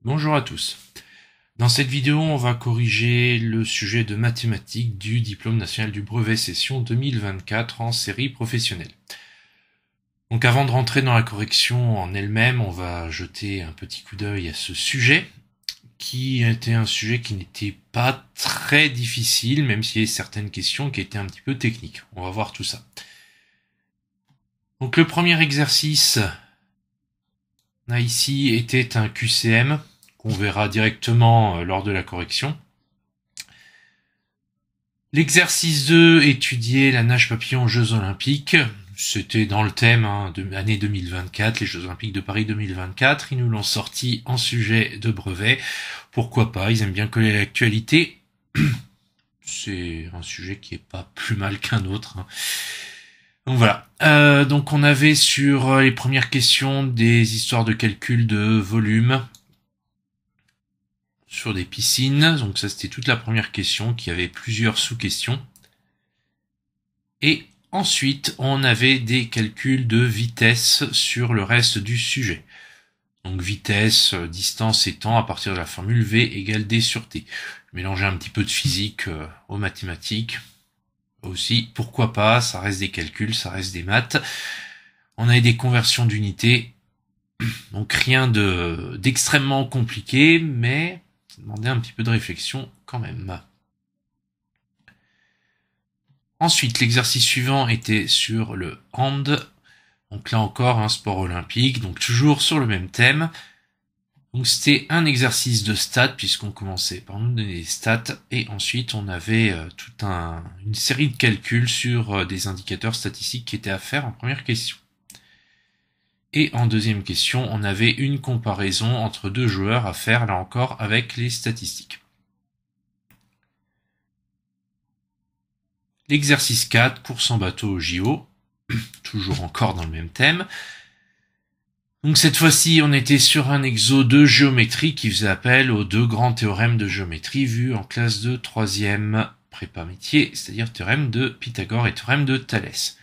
Bonjour à tous. Dans cette vidéo, on va corriger le sujet de mathématiques du diplôme national du brevet session 2024 en série professionnelle. Donc avant de rentrer dans la correction en elle-même, on va jeter un petit coup d'œil à ce sujet, qui était un sujet qui n'était pas très difficile, même s'il y a certaines questions qui étaient un petit peu techniques. On va voir tout ça. Donc le premier exercice, là ici, était un QCM, qu'on verra directement lors de la correction. L'exercice 2, étudier la nage papillon aux Jeux Olympiques. C'était dans le thème de l'année 2024, les Jeux Olympiques de Paris 2024. Ils nous l'ont sorti en sujet de brevet. Pourquoi pas, ils aiment bien coller l'actualité. C'est un sujet qui est pas plus mal qu'un autre. Donc voilà. Donc on avait sur les premières questions des histoires de calcul de volume sur des piscines. Donc ça c'était toute la première question qui avait plusieurs sous-questions. Et ensuite on avait des calculs de vitesse sur le reste du sujet. Donc vitesse, distance et temps à partir de la formule V égale D sur T. Mélanger un petit peu de physique aux mathématiques. Aussi, pourquoi pas, ça reste des calculs, ça reste des maths. On avait des conversions d'unités. Donc rien d'extrêmement compliqué, mais ça demandait un petit peu de réflexion quand même. Ensuite, l'exercice suivant était sur le hand. Donc là encore, un sport olympique, donc toujours sur le même thème. Donc c'était un exercice de stats, puisqu'on commençait par nous donner des stats, et ensuite on avait toute une série de calculs sur des indicateurs statistiques qui étaient à faire en première question. Et en deuxième question, on avait une comparaison entre deux joueurs à faire, là encore, avec les statistiques. L'exercice 4, course en bateau au JO, toujours encore dans le même thème. Donc cette fois-ci, on était sur un exo de géométrie qui faisait appel aux deux grands théorèmes de géométrie vus en classe de 3e prépa métier, c'est-à-dire théorème de Pythagore et théorème de Thalès.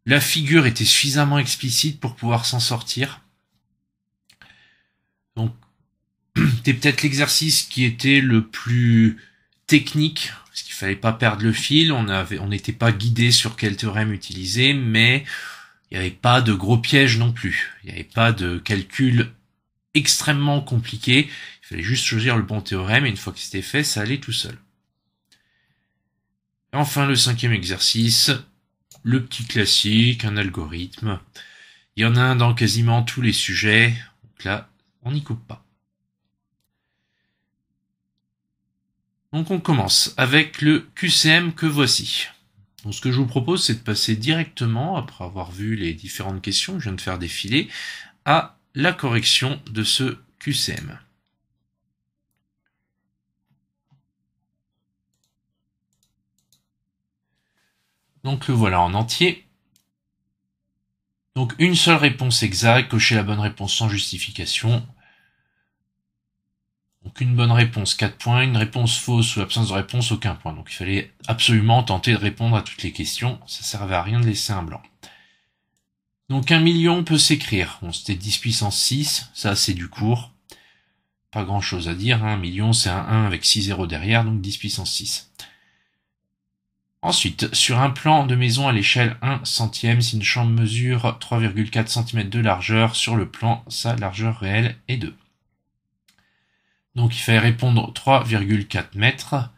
La figure était suffisamment explicite pour pouvoir s'en sortir. Donc, c'était peut-être l'exercice qui était le plus technique, parce qu'il fallait pas perdre le fil, on n'était pas guidé sur quel théorème utiliser, mais il n'y avait pas de gros pièges non plus. Il n'y avait pas de calcul extrêmement compliqué. Il fallait juste choisir le bon théorème, et une fois que c'était fait, ça allait tout seul. Et enfin, le cinquième exercice, le petit classique, un algorithme. Il y en a un dans quasiment tous les sujets. Donc là, on n'y coupe pas. Donc on commence avec le QCM que voici. Donc ce que je vous propose, c'est de passer directement, après avoir vu les différentes questions que je viens de faire défiler, à la correction de ce QCM. Donc le voilà en entier. Donc une seule réponse exacte, cocher la bonne réponse sans justification. Donc une bonne réponse, 4 points, une réponse fausse ou absence de réponse, aucun point. Donc il fallait absolument tenter de répondre à toutes les questions, ça servait à rien de laisser un blanc. Donc 1 million peut s'écrire, bon, c'était 10 puissance 6, ça c'est du court. Pas grand chose à dire, 1 million c'est un 1 avec 6 zéros derrière, donc 10 puissance 6. Ensuite, sur un plan de maison à l'échelle 1 centième, si une chambre mesure 3,4 cm de largeur, sur le plan, sa largeur réelle est 2. Donc il fallait répondre 3,4 mètres.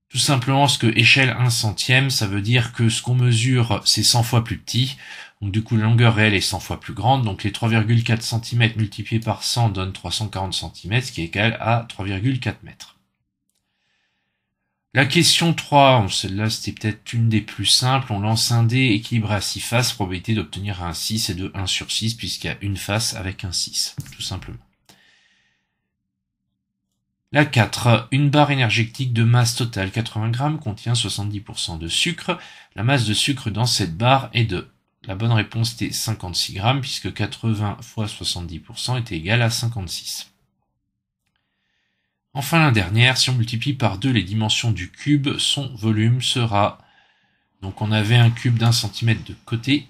Tout simplement parce que échelle 1 centième, ça veut dire que ce qu'on mesure, c'est 100 fois plus petit. Donc du coup, la longueur réelle est 100 fois plus grande. Donc les 3,4 cm multipliés par 100 donne 340 cm, ce qui est égal à 3,4 mètres. La question 3, celle-là c'était peut-être une des plus simples. On lance un dé équilibré à 6 faces, probabilité d'obtenir un 6 est de 1 sur 6, puisqu'il y a une face avec un 6, tout simplement. La 4, une barre énergétique de masse totale 80 grammes contient 70% de sucre. La masse de sucre dans cette barre est de... La bonne réponse était 56 grammes puisque 80 fois 70% était égal à 56. Enfin la dernière, si on multiplie par 2 les dimensions du cube, son volume sera... Donc on avait un cube d'1 cm de côté.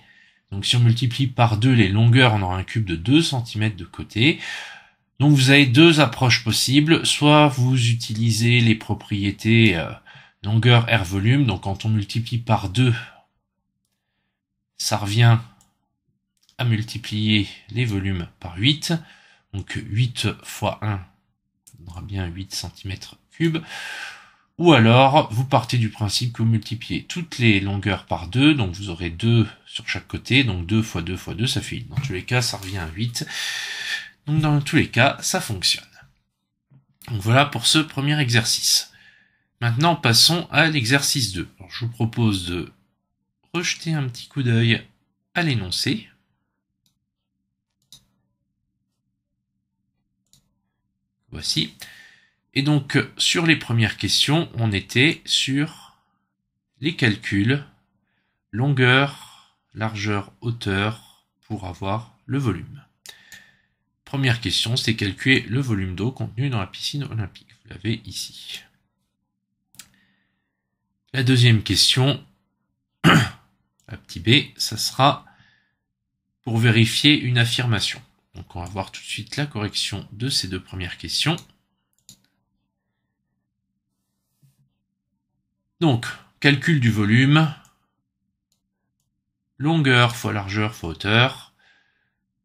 Donc si on multiplie par 2 les longueurs, on aura un cube de 2 cm de côté. Donc vous avez deux approches possibles, soit vous utilisez les propriétés longueur R volume, donc quand on multiplie par 2, ça revient à multiplier les volumes par 8, donc 8 fois 1 donnera bien 8 cm3, ou alors vous partez du principe que vous multipliez toutes les longueurs par 2, donc vous aurez 2 sur chaque côté, donc 2 fois 2 fois 2, ça fait 8. Dans tous les cas, ça revient à 8. Donc dans tous les cas, ça fonctionne. Donc voilà pour ce premier exercice. Maintenant, passons à l'exercice 2. Alors, je vous propose de rejeter un petit coup d'œil à l'énoncé. Voici. Et donc, sur les premières questions, on était sur les calculs longueur, largeur, hauteur pour avoir le volume. Première question, c'est calculer le volume d'eau contenu dans la piscine olympique. Vous l'avez ici. La deuxième question, la petit b, ça sera pour vérifier une affirmation. Donc on va voir tout de suite la correction de ces deux premières questions. Donc, calcul du volume, longueur fois largeur fois hauteur.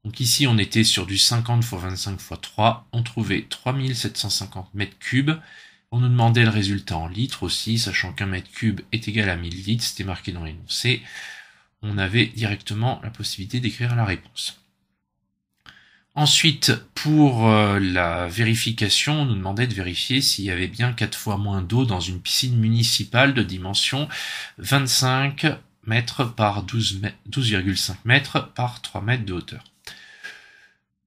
Donc ici, on était sur du 50 fois 25 fois 3. On trouvait 3750 mètres cubes. On nous demandait le résultat en litres aussi, sachant qu'un mètre cube est égal à 1000 litres. C'était marqué dans l'énoncé. On avait directement la possibilité d'écrire la réponse. Ensuite, pour la vérification, on nous demandait de vérifier s'il y avait bien 4 fois moins d'eau dans une piscine municipale de dimension 25 mètres par 12,5 mètres par 3 mètres de hauteur.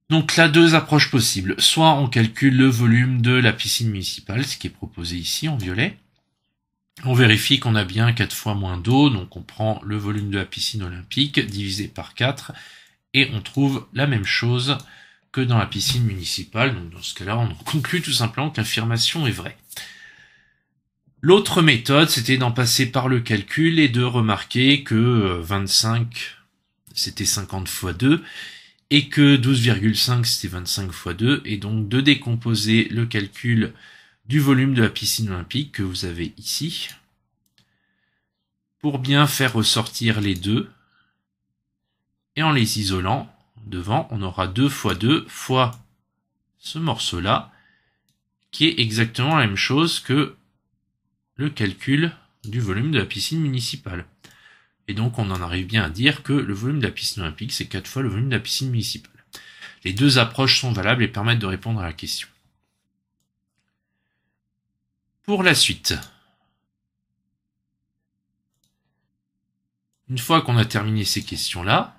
Donc là, deux approches possibles. Soit on calcule le volume de la piscine municipale, ce qui est proposé ici en violet. On vérifie qu'on a bien 4 fois moins d'eau, donc on prend le volume de la piscine olympique divisé par 4 et on trouve la même chose que dans la piscine municipale. Donc dans ce cas-là, on conclut tout simplement que l'affirmation est vraie. L'autre méthode, c'était d'en passer par le calcul et de remarquer que 25, c'était 50 fois 2, et que 12,5 c'était 25 fois 2, et donc de décomposer le calcul du volume de la piscine olympique que vous avez ici, pour bien faire ressortir les deux, et en les isolant, devant, on aura 2 fois 2 fois ce morceau-là, qui est exactement la même chose que le calcul du volume de la piscine municipale. Et donc on en arrive bien à dire que le volume de la piscine olympique, c'est 4 fois le volume de la piscine municipale. Les deux approches sont valables et permettent de répondre à la question. Pour la suite, une fois qu'on a terminé ces questions-là,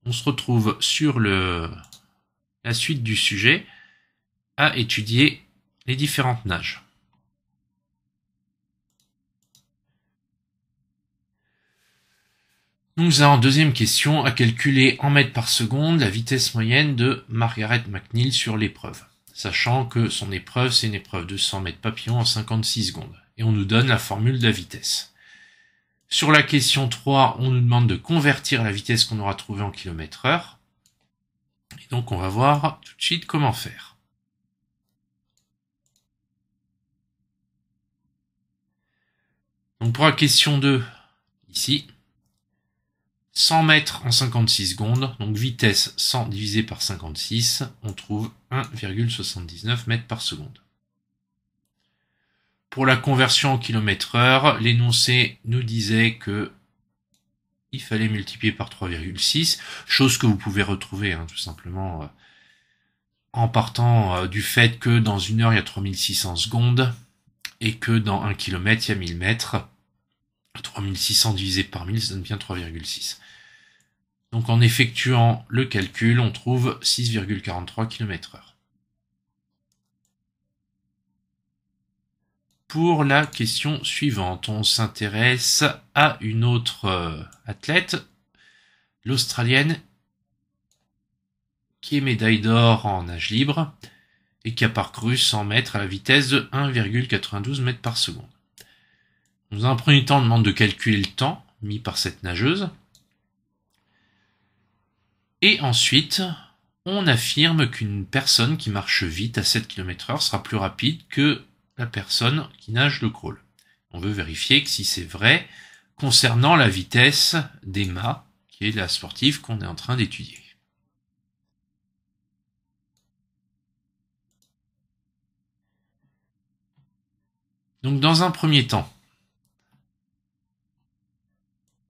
on se retrouve sur la suite du sujet à étudier les différentes nages. Nous avons deuxième question à calculer en mètres par seconde la vitesse moyenne de Margaret McNeil sur l'épreuve, sachant que son épreuve, c'est une épreuve de 100 mètres papillon en 56 secondes. Et on nous donne la formule de la vitesse. Sur la question 3, on nous demande de convertir la vitesse qu'on aura trouvée en km/h. Et donc on va voir tout de suite comment faire. Donc pour la question 2, ici, 100 mètres en 56 secondes, donc vitesse 100 divisé par 56, on trouve 1,79 mètres par seconde. Pour la conversion en km/h, l'énoncé nous disait que il fallait multiplier par 3,6, chose que vous pouvez retrouver tout simplement en partant du fait que dans une heure il y a 3600 secondes et que dans 1 km il y a 1000 mètres. 3600 divisé par 1000, ça donne bien 3,6. Donc en effectuant le calcul, on trouve 6,43 km/h. Pour la question suivante, on s'intéresse à une autre athlète, l'Australienne, qui est médaille d'or en nage libre et qui a parcouru 100 mètres à la vitesse de 1,92 mètres par seconde. Dans un premier temps, on demande de calculer le temps mis par cette nageuse. Et ensuite, on affirme qu'une personne qui marche vite à 7 km/h sera plus rapide que la personne qui nage le crawl. On veut vérifier que si c'est vrai concernant la vitesse d'Emma, qui est la sportive qu'on est en train d'étudier. Donc dans un premier temps,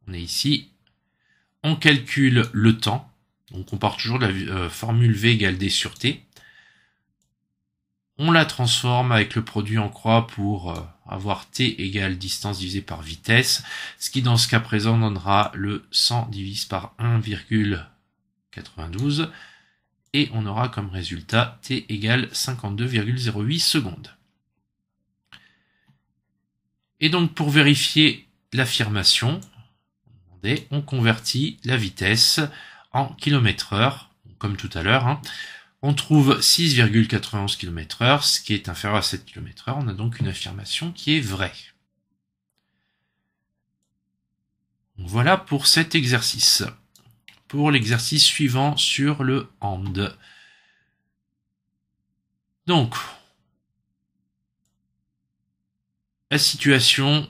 on est ici, on calcule le temps, donc on part toujours de la formule V égale D sur T. On la transforme avec le produit en croix pour avoir T égale distance divisée par vitesse, ce qui dans ce cas présent donnera le 100 divisé par 1,92 et on aura comme résultat T égale 52,08 secondes. Et donc pour vérifier l'affirmation, on convertit la vitesse en km/h, comme tout à l'heure. On trouve 6,91 km/h, ce qui est inférieur à 7 km/h. On a donc une affirmation qui est vraie. Voilà pour cet exercice. Pour l'exercice suivant sur le hand. Donc, la situation,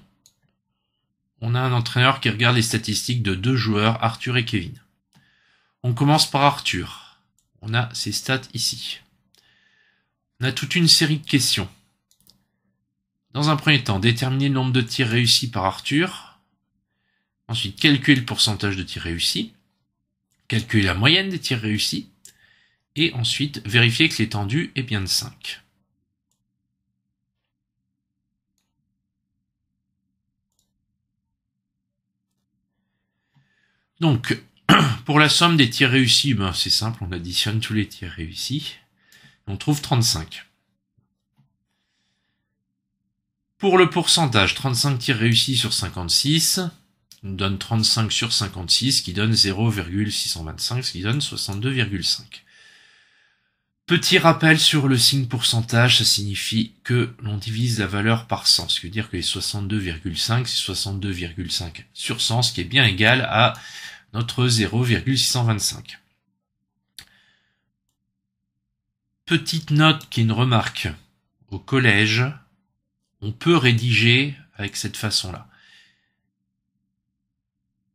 on a un entraîneur qui regarde les statistiques de deux joueurs, Arthur et Kevin. On commence par Arthur. On a ses stats ici. On a toute une série de questions. Dans un premier temps, déterminer le nombre de tirs réussis par Arthur. Ensuite, calculer le pourcentage de tirs réussis. Calculer la moyenne des tirs réussis. Et ensuite, vérifier que l'étendue est bien de 5. Donc, pour la somme des tirs réussis, c'est simple, on additionne tous les tirs réussis. On trouve 35. Pour le pourcentage, 35 tirs réussis sur 56, on donne 35 sur 56, qui donne 0,625, ce qui donne 62,5. Petit rappel sur le signe pourcentage, ça signifie que l'on divise la valeur par 100, ce qui veut dire que les 62,5, c'est 62,5 sur 100, ce qui est bien égal à notre 0,625. Petite note qui est une remarque. Au collège, on peut rédiger avec cette façon-là.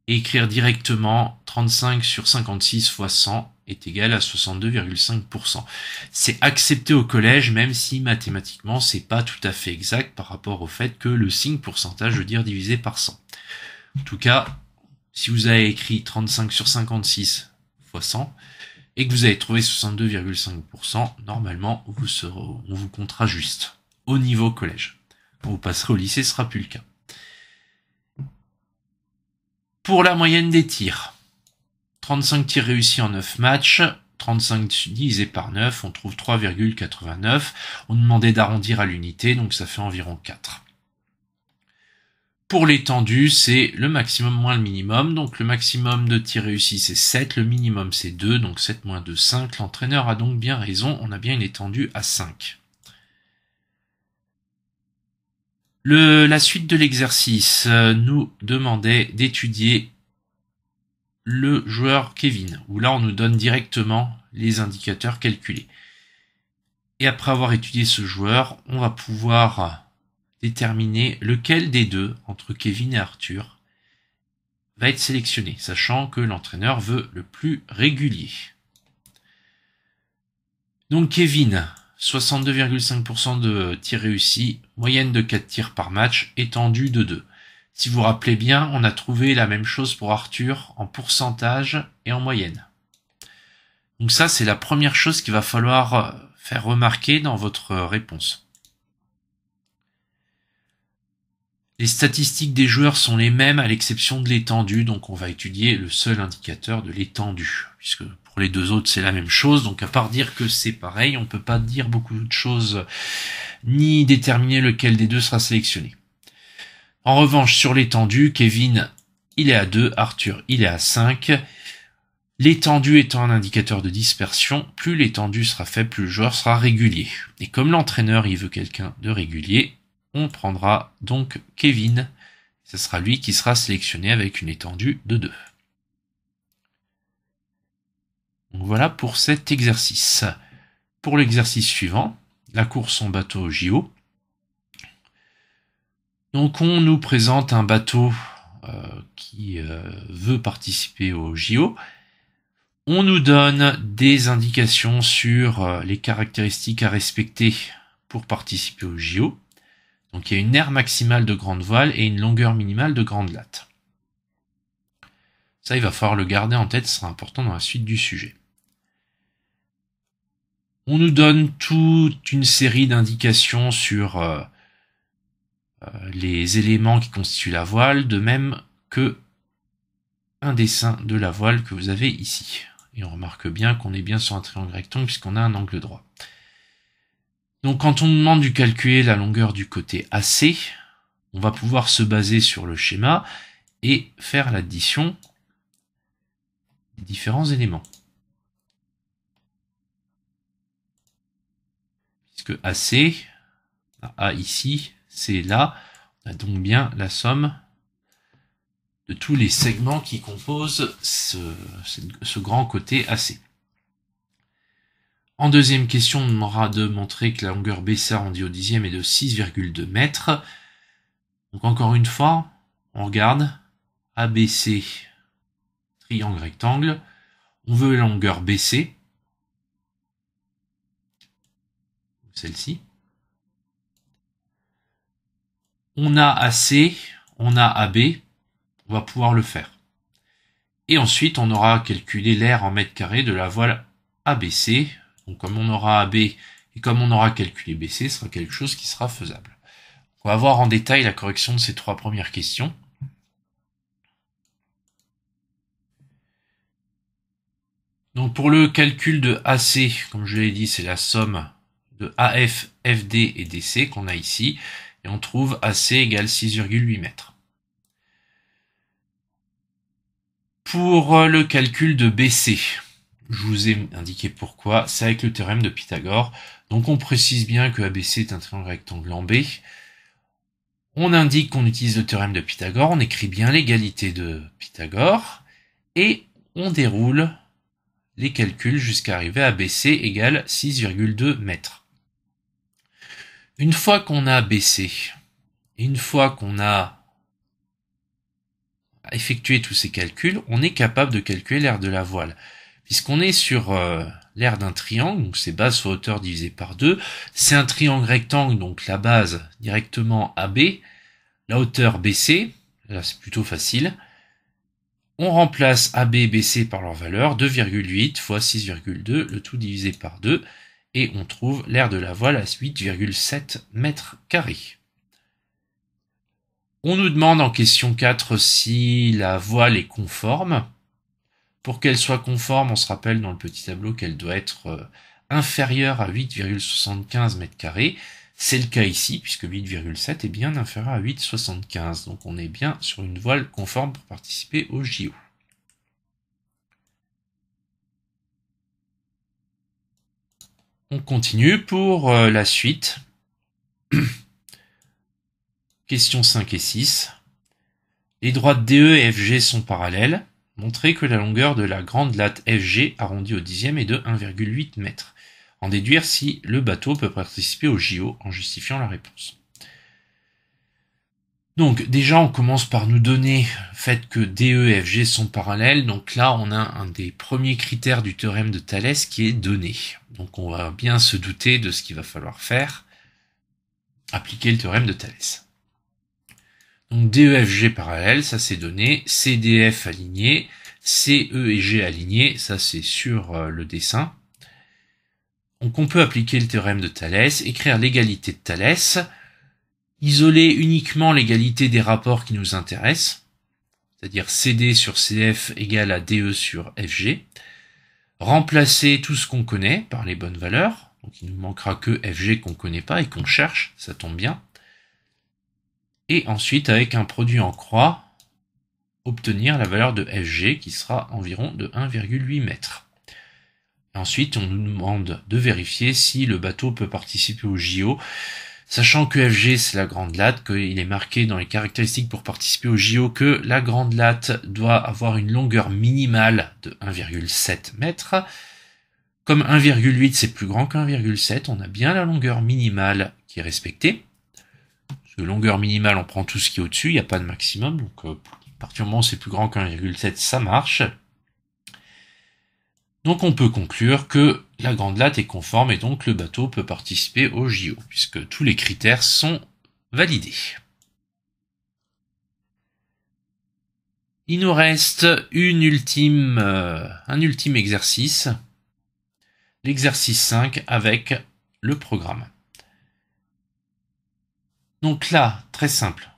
Et écrire directement 35 sur 56 fois 100 est égal à 62,5%. C'est accepté au collège, même si mathématiquement c'est pas tout à fait exact par rapport au fait que le signe pourcentage veut dire divisé par 100. En tout cas, si vous avez écrit 35 sur 56 fois 100 et que vous avez trouvé 62,5%, normalement on vous comptera juste au niveau collège. Quand vous passerez au lycée, ce sera plus le cas. Pour la moyenne des tirs, 35 tirs réussis en 9 matchs, 35 divisé par 9, on trouve 3,89. On demandait d'arrondir à l'unité, donc ça fait environ 4. Pour l'étendue, c'est le maximum moins le minimum, donc le maximum de tirs réussis c'est 7, le minimum c'est 2, donc 7 moins 2, 5. L'entraîneur a donc bien raison, on a bien une étendue à 5. La suite de l'exercice nous demandait d'étudier le joueur Kevin, où là on nous donne directement les indicateurs calculés. Et après avoir étudié ce joueur, on va pouvoir déterminer lequel des deux, entre Kevin et Arthur, va être sélectionné, sachant que l'entraîneur veut le plus régulier. Donc Kevin, 62,5% de tirs réussis, moyenne de 4 tirs par match, étendue de 2. Si vous vous rappelez bien, on a trouvé la même chose pour Arthur en pourcentage et en moyenne. Donc ça, c'est la première chose qu'il va falloir faire remarquer dans votre réponse. Les statistiques des joueurs sont les mêmes à l'exception de l'étendue, donc on va étudier le seul indicateur de l'étendue, puisque pour les deux autres c'est la même chose, donc à part dire que c'est pareil, on ne peut pas dire beaucoup de choses, ni déterminer lequel des deux sera sélectionné. En revanche, sur l'étendue, Kevin, il est à 2, Arthur, il est à 5. L'étendue étant un indicateur de dispersion, plus l'étendue sera faible, plus le joueur sera régulier. Et comme l'entraîneur, il veut quelqu'un de régulier, on prendra donc Kevin. Ce sera lui qui sera sélectionné avec une étendue de 2. Donc voilà pour cet exercice. Pour l'exercice suivant, la course en bateau au JO. Donc on nous présente un bateau qui veut participer au JO. On nous donne des indications sur les caractéristiques à respecter pour participer au JO. Donc il y a une aire maximale de grande voile et une longueur minimale de grande latte. Ça, il va falloir le garder en tête, ce sera important dans la suite du sujet. On nous donne toute une série d'indications sur les éléments qui constituent la voile, de même que un dessin de la voile que vous avez ici. Et on remarque bien qu'on est bien sur un triangle rectangle puisqu'on a un angle droit. Donc quand on nous demande de calculer la longueur du côté AC, on va pouvoir se baser sur le schéma et faire l'addition des différents éléments. Puisque AC, A ici, C là, on a donc bien la somme de tous les segments qui composent ce grand côté AC. En deuxième question, on aura de montrer que la longueur BC arrondie au dixième est de 6,2 mètres. Donc encore une fois, on regarde ABC, triangle rectangle. On veut la longueur BC, celle-ci. On a AC, on a AB, on va pouvoir le faire. Et ensuite, on aura calculé l'aire en mètres carrés de la voile ABC. Donc comme on aura AB et comme on aura calculé BC, ce sera quelque chose qui sera faisable. On va voir en détail la correction de ces trois premières questions. Donc pour le calcul de AC, comme je l'ai dit, c'est la somme de AF, FD et DC qu'on a ici. Et on trouve AC égale 6,8 mètres. Pour le calcul de BC, je vous ai indiqué pourquoi, c'est avec le théorème de Pythagore. Donc on précise bien que ABC est un triangle rectangle en B. On indique qu'on utilise le théorème de Pythagore, on écrit bien l'égalité de Pythagore, et on déroule les calculs jusqu'à arriver à BC égale 6,2 mètres. Une fois qu'on a BC, et une fois qu'on a effectué tous ces calculs, on est capable de calculer l'aire de la voile. Puisqu'on est sur l'aire d'un triangle, donc c'est base fois hauteur divisé par 2, c'est un triangle rectangle, donc la base directement AB, la hauteur BC, là c'est plutôt facile. On remplace AB et BC par leur valeur, 2,8 fois 6,2, le tout divisé par 2, et on trouve l'aire de la voile à 8,7 mètres carrés. On nous demande en question 4 si la voile est conforme. Pour qu'elle soit conforme, on se rappelle dans le petit tableau qu'elle doit être inférieure à 8,75 mètres carrés. C'est le cas ici, puisque 8,7 est bien inférieur à 8,75. Donc on est bien sur une voile conforme pour participer au JO. On continue pour la suite. Questions 5 et 6. Les droites DE et FG sont parallèles. Montrez que la longueur de la grande latte FG arrondie au dixième est de 1,8 mètres. En déduire si le bateau peut participer au JO en justifiant la réponse. Donc déjà on commence par nous donner le fait que DE et FG sont parallèles. Donc là on a un des premiers critères du théorème de Thalès qui est donné. Donc on va bien se douter de ce qu'il va falloir faire. Appliquer le théorème de Thalès. Donc DEFG parallèle, ça c'est donné, CDF aligné, CE et G aligné, ça c'est sur le dessin. Donc on peut appliquer le théorème de Thalès, écrire l'égalité de Thalès, isoler uniquement l'égalité des rapports qui nous intéressent, c'est-à-dire CD sur CF égale à DE sur FG, remplacer tout ce qu'on connaît par les bonnes valeurs, donc il ne nous manquera que FG qu'on ne connaît pas et qu'on cherche, ça tombe bien. Et ensuite, avec un produit en croix, obtenir la valeur de FG qui sera environ de 1,8 mètres. Ensuite, on nous demande de vérifier si le bateau peut participer au JO. Sachant que FG c'est la grande latte, qu'il est marqué dans les caractéristiques pour participer au JO que la grande latte doit avoir une longueur minimale de 1,7 m. Comme 1,8 c'est plus grand que 1,7, on a bien la longueur minimale qui est respectée. Parce que longueur minimale, on prend tout ce qui est au-dessus, il n'y a pas de maximum, donc à partir du moment où c'est plus grand que 1,7, ça marche. Donc on peut conclure que la grande latte est conforme et donc le bateau peut participer au JO, puisque tous les critères sont validés. Il nous reste un ultime exercice, l'exercice 5 avec le programme. Donc là, très simple.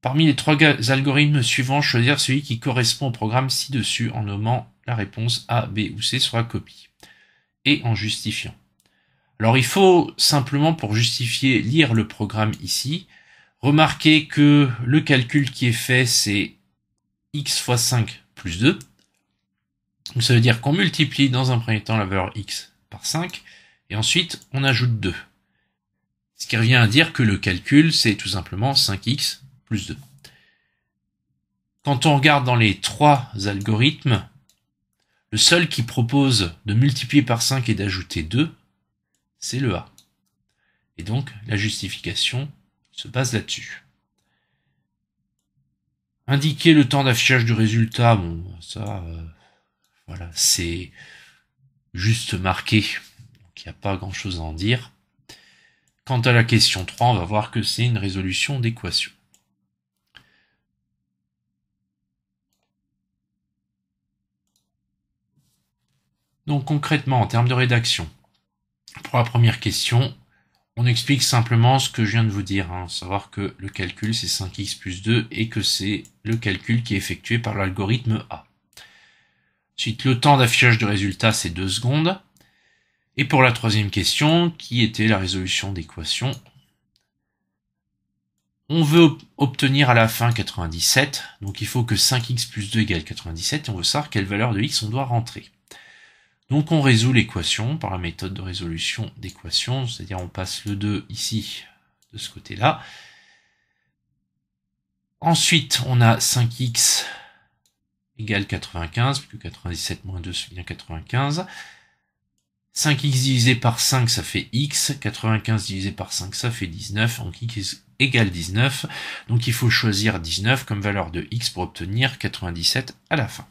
Parmi les 3 algorithmes suivants, choisir celui qui correspond au programme ci-dessus en nommant la réponse A, B ou C sur la copie, et en justifiant. Alors il faut simplement, pour justifier, lire le programme ici. Remarquez que le calcul qui est fait, c'est x fois 5 plus 2. Donc ça veut dire qu'on multiplie dans un premier temps la valeur x par 5, et ensuite on ajoute 2. Ce qui revient à dire que le calcul, c'est tout simplement 5x plus 2. Quand on regarde dans les 3 algorithmes, le seul qui propose de multiplier par 5 et d'ajouter 2, c'est le A. Et donc, la justification se base là-dessus. Indiquer le temps d'affichage du résultat, bon, ça, voilà, c'est juste marqué. Donc, il n'y a pas grand-chose à en dire. Quant à la question 3, on va voir que c'est une résolution d'équation. Donc concrètement, en termes de rédaction, pour la première question, on explique simplement ce que je viens de vous dire, savoir que le calcul c'est 5x plus 2 et que c'est le calcul qui est effectué par l'algorithme A. Ensuite, le temps d'affichage de résultat c'est 2 secondes. Et pour la troisième question, qui était la résolution d'équation, on veut obtenir à la fin 97, donc il faut que 5x plus 2 égale 97, et on veut savoir quelle valeur de x on doit rentrer. Donc on résout l'équation par la méthode de résolution d'équation, c'est-à-dire on passe le 2 ici, de ce côté-là. Ensuite, on a 5x égale 95, plus que 97 moins 2, c'est bien 95. 5x divisé par 5, ça fait x. 95 divisé par 5, ça fait 19. Donc x égale 19. Donc il faut choisir 19 comme valeur de x pour obtenir 97 à la fin.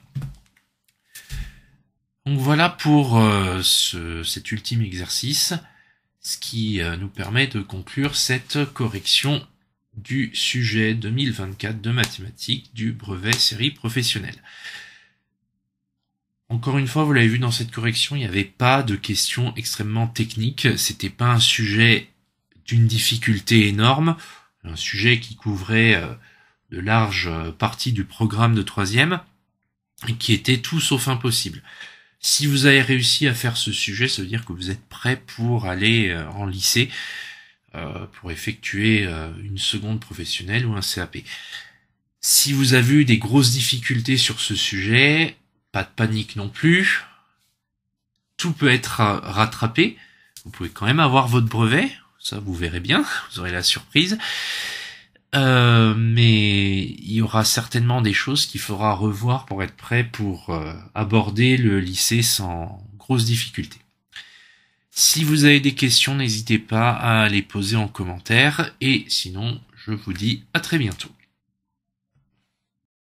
Donc voilà pour cet ultime exercice, ce qui nous permet de conclure cette correction du sujet 2024 de mathématiques du brevet série professionnelle. Encore une fois, vous l'avez vu dans cette correction, il n'y avait pas de questions extrêmement techniques, c'était pas un sujet d'une difficulté énorme, un sujet qui couvrait de larges parties du programme de 3e et qui était tout sauf impossible. Si vous avez réussi à faire ce sujet, ça veut dire que vous êtes prêt pour aller en lycée, pour effectuer une seconde professionnelle ou un CAP. Si vous avez eu des grosses difficultés sur ce sujet, pas de panique non plus, tout peut être rattrapé, vous pouvez quand même avoir votre brevet, ça vous verrez bien, vous aurez la surprise. Mais il y aura certainement des choses qu'il faudra revoir pour être prêt pour aborder le lycée sans grosse difficulté. Si vous avez des questions, n'hésitez pas à les poser en commentaire et sinon, je vous dis à très bientôt.